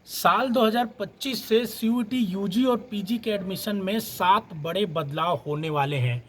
साल 2025 से CUET UG और पीजी के एडमिशन में 7 बड़े बदलाव होने वाले हैं।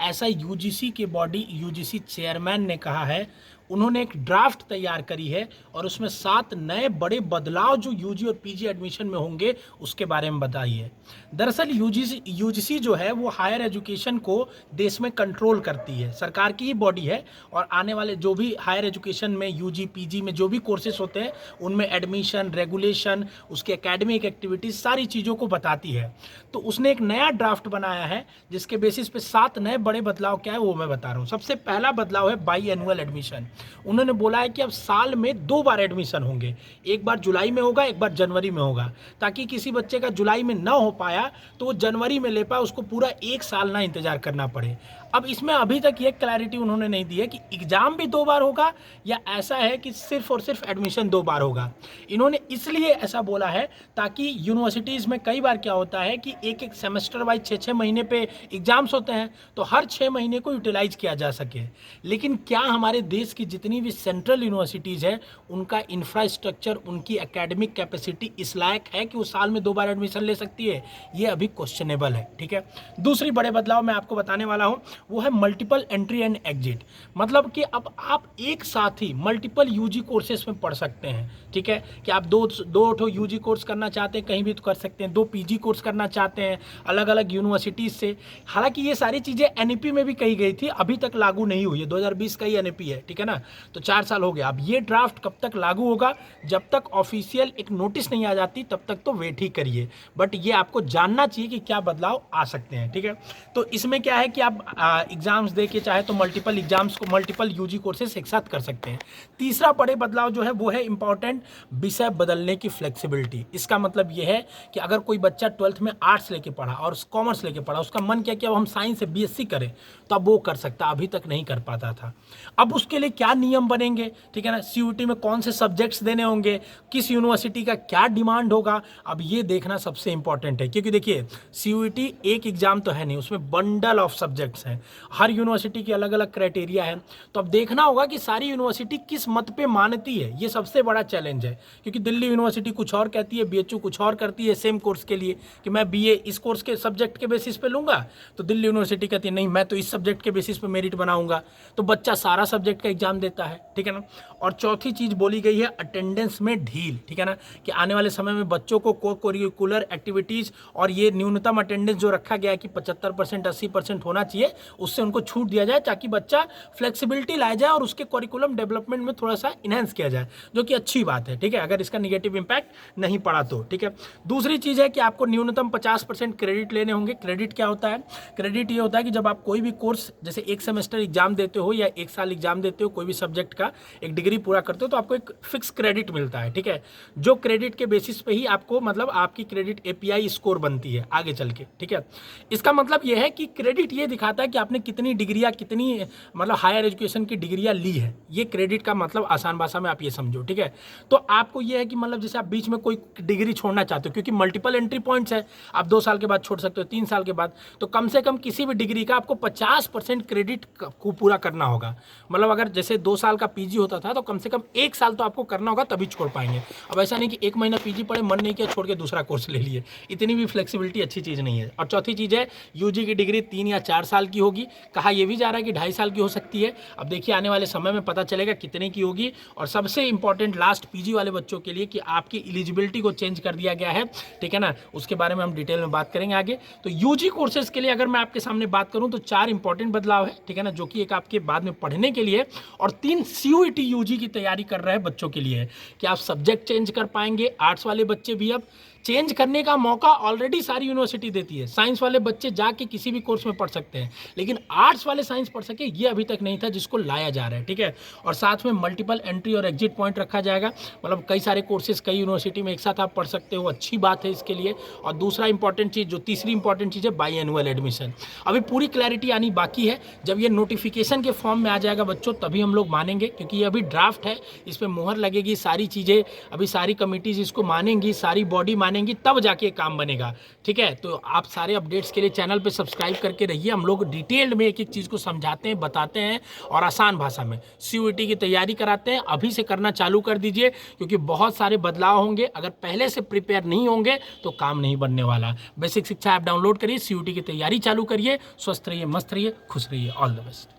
ऐसा यूजीसी के बॉडी यूजीसी चेयरमैन ने कहा है। उन्होंने एक ड्राफ्ट तैयार करी है और उसमें 7 नए बड़े बदलाव जो यूजी और पीजी एडमिशन में होंगे उसके बारे में बताई है। दरअसल यूजीसी जो है वो हायर एजुकेशन को देश में कंट्रोल करती है, सरकार की ही बॉडी है और आने वाले जो भी हायर एजुकेशन में यूजी पीजी में जो भी कोर्सेज होते हैं उनमें एडमिशन, रेगुलेशन, उसके एकेडमिक एक्टिविटीज सारी चीज़ों को बताती है। तो उसने एक नया ड्राफ्ट बनाया है जिसके बेसिस पे 7 नए बड़े बदलाव क्या है वो मैं बता रहा हूँ। सबसे पहला बदलाव है बाई एनुअल एडमिशन। उन्होंने बोला है कि अब साल में 2 बार एडमिशन होंगे, एक बार जुलाई में होगा, एक बार जनवरी में होगा, ताकि किसी बच्चे का जुलाई में ना हो पाया तो वो जनवरी में ले पाए, उसको पूरा 1 साल ना इंतजार करना पड़े। अब इसमें अभी तक ये क्लैरिटी उन्होंने नहीं दी है कि एग्जाम भी 2 बार होगा या ऐसा है कि सिर्फ और सिर्फ एडमिशन 2 बार होगा। इन्होंने इसलिए ऐसा बोला है ताकि यूनिवर्सिटीज़ में कई बार क्या होता है कि एक एक सेमेस्टर वाइज 6-6 महीने पे एग्जाम्स होते हैं, तो हर 6 महीने को यूटिलाइज किया जा सके। लेकिन क्या हमारे देश की जितनी भी सेंट्रल यूनिवर्सिटीज़ है उनका इंफ्रास्ट्रक्चर, उनकी एकेडमिक कैपेसिटी इस लायक है कि वो साल में 2 बार एडमिशन ले सकती है? ये अभी क्वेश्चनेबल है। ठीक है, दूसरी बड़े बदलाव मैं आपको बताने वाला हूँ वो है मल्टीपल एंट्री एंड एग्जिट। मतलब कि अब आप एक साथ ही मल्टीपल यूजी कोर्सेज में पढ़ सकते हैं। ठीक है, कि आप दो यूजी कोर्स करना चाहते हैं कहीं भी तो कर सकते हैं, 2 पीजी कोर्स करना चाहते हैं अलग अलग यूनिवर्सिटीज़ से। हालांकि ये सारी चीज़ें एनईपी में भी कही गई थी, अभी तक लागू नहीं हुई है। 2020 का ही एनईपी है, ठीक है ना, तो 4 साल हो गया। अब ये ड्राफ्ट कब तक लागू होगा? जब तक ऑफिशियल एक नोटिस नहीं आ जाती तब तक तो वेट ही करिए, बट ये आपको जानना चाहिए कि क्या बदलाव आ सकते हैं। ठीक है, तो इसमें क्या है कि आप एग्जाम्स दे के चाहे तो मल्टीपल एग्जाम्स को, मल्टीपल यूजी कोर्सेज एक साथ कर सकते हैं। तीसरा बड़े बदलाव जो है वो है इंपॉर्टेंट विषय बदलने की फ्लेक्सिबिलिटी। इसका मतलब ये है कि अगर कोई बच्चा 12th में आर्ट्स लेके पढ़ा और कॉमर्स लेके पढ़ा, उसका मन क्या कि अब हम साइंस से बीएससी करें, तो अब वो कर सकता, अभी तक नहीं कर पाता था। अब उसके लिए क्या नियम बनेंगे, ठीक है ना, सीयूईटी में कौन से सब्जेक्ट्स देने होंगे, किस यूनिवर्सिटी का क्या डिमांड होगा, अब ये देखना सबसे इंपॉर्टेंट है। क्योंकि देखिए सीयूईटी एक एग्जाम तो है नहीं, उसमें बंडल ऑफ सब्जेक्ट्स हैं, हर यूनिवर्सिटी की अलग अलग क्राइटेरिया है। तो अब देखना होगा कि सारी यूनिवर्सिटी किस मत पे मानती है, ये सबसे बड़ा चैलेंज है। क्योंकि दिल्ली यूनिवर्सिटी कुछ और कहती है, बीएचयू कुछ और करती है सेम कोर्स के लिए कि मैं बीए इस कोर्स के सब्जेक्ट के बेसिस पे लूंगा, तो दिल्ली यूनिवर्सिटी कहती है नहीं मैं तो इस सब्जेक्ट के बेसिस पे मेरिट बनाऊंगा, तो बच्चा सारा सब्जेक्ट का एग्जाम देता है। ठीक है ना, और चौथी चीज बोली गई है अटेंडेंस में ढील। ठीक है ना, कि आने वाले समय में बच्चों को कोरिकुलर एक्टिविटीज और ये न्यूनतम अटेंडेंस जो रखा गया है कि 75% 80% होना चाहिए, उससे उनको छूट दिया जाए ताकि बच्चा फ्लेक्सिबिलिटी लाया जाए और उसके करिकुलम डेवलपमेंट में थोड़ा सा इनहेंस किया जाए, जो कि अच्छी बात है। ठीक है, अगर इसका निगेटिव इंपैक्ट नहीं पड़ा तो। ठीक है, दूसरी चीज़ है कि आपको न्यूनतम 50% क्रेडिट लेने होंगे। क्रेडिट क्या होता है? क्रेडिट ये होता है कि जब आप कोई भी कोर्स जैसे एक सेमेस्टर एग्जाम देते हो या 1 साल एग्जाम देते हो, कोई भी सब्जेक्ट का एक डिग्री पूरा करते हो, तो आपको एक फिक्स क्रेडिट मिलता है। ठीक है, जो क्रेडिट के बेसिस पे ही आपको मतलब आपकी क्रेडिट एपीआई स्कोर बनती है आगे चल के। ठीक है, इसका मतलब यह है कि क्रेडिट ये दिखाता है कि आपने कितनी डिग्रियां, कितनी मतलब हायर एजुकेशन की डिग्रियां ली है। ये क्रेडिट का मतलब आसान भाषा में आप ये समझो। ठीक है, तो आपको ये है कि मतलब जैसे आप बीच में कोई डिग्री छोड़ना चाहते हो, क्योंकि मल्टीपल एंट्री पॉइंट्स है, आप 2 साल के बाद छोड़ सकते हो, 3 साल के बाद, तो कम से कम किसी भी डिग्री का आपको 50% क्रेडिट को पूरा करना होगा। मतलब अगर जैसे 2 साल का पीजी होता था तो कम से कम 1 साल तो आपको करना होगा तभी छोड़ पाएंगे। अब ऐसा नहीं कि 1 महीना पीजी पढ़े, मन नहीं किया, छोड़ के दूसरा कोर्स ले लिए, इतनी भी फ्लेक्सिबिलिटी अच्छी चीज़ नहीं है। और चौथी चीज़ है यूजी की डिग्री 3 या 4 साल की होगी, कहा यह भी जा रहा है कि 2.5 साल की हो सकती है। अब देखिए आने वाले समय में पता चलेगा कितने की होगी। और सबसे इंपॉर्टेंट लास्ट पीजी वाले बच्चों के लिए कि आपकी एलिजिबिलिटी को चेंज कर दिया गया है। ठीक है ना, उसके बारे में हम डिटेल में बात करेंगे आगे। तो यूजी कोर्सेज के लिए अगर मैं आपके सामने बात करूं तो 4 इंपॉर्टेंट बदलाव है। ठीक है ना, जो कि एक आपके बाद में पढ़ने के लिए और 3 सीयूईटी यूजी की तैयारी कर रहे हैं बच्चों के लिए है कि आप सब्जेक्ट चेंज कर पाएंगे। आर्ट्स वाले बच्चे भी अब चेंज करने का मौका ऑलरेडी सारी यूनिवर्सिटी देती है। साइंस वाले बच्चे जाके किसी भी कोर्स में पढ़ सकते हैं, लेकिन आर्ट्स वाले साइंस पढ़ सके ये अभी तक नहीं था, जिसको लाया जा रहा है। ठीक है, और साथ में मल्टीपल एंट्री और एग्जिट पॉइंट रखा जाएगा, मतलब कई सारे कोर्सेज कई यूनिवर्सिटी में एक साथ आप पढ़ सकते हो, अच्छी बात है इसके लिए। और दूसरा इंपॉर्टेंट चीज़, जो तीसरी इंपॉर्टेंट चीज़ है, बाई एनुअल एडमिशन। अभी पूरी क्लैरिटी आनी बाकी है, जब ये नोटिफिकेशन के फॉर्म में आ जाएगा बच्चों तभी हम लोग मानेंगे, क्योंकि ये अभी ड्राफ्ट है, इस पर मुहर लगेगी, सारी चीज़ें अभी सारी कमिटीज इसको मानेंगी, सारी बॉडी मानेंगी, तब जाके काम बनेगा। ठीक है, तो आप सारे अपडेट्स के लिए चैनल पे सब्सक्राइब करके रहिए, हम लोग डिटेल डिटेल्ड में एक एक चीज़ को समझाते हैं, बताते हैं और आसान भाषा में CUET की तैयारी कराते हैं। अभी से करना चालू कर दीजिए, क्योंकि बहुत सारे बदलाव होंगे। अगर पहले से प्रिपेयर नहीं होंगे तो काम नहीं बनने वाला। बेसिक शिक्षा ऐप डाउनलोड करिए, CUET की तैयारी चालू करिए। स्वस्थ रहिए, मस्त रहिए, खुश रहिए। All the best.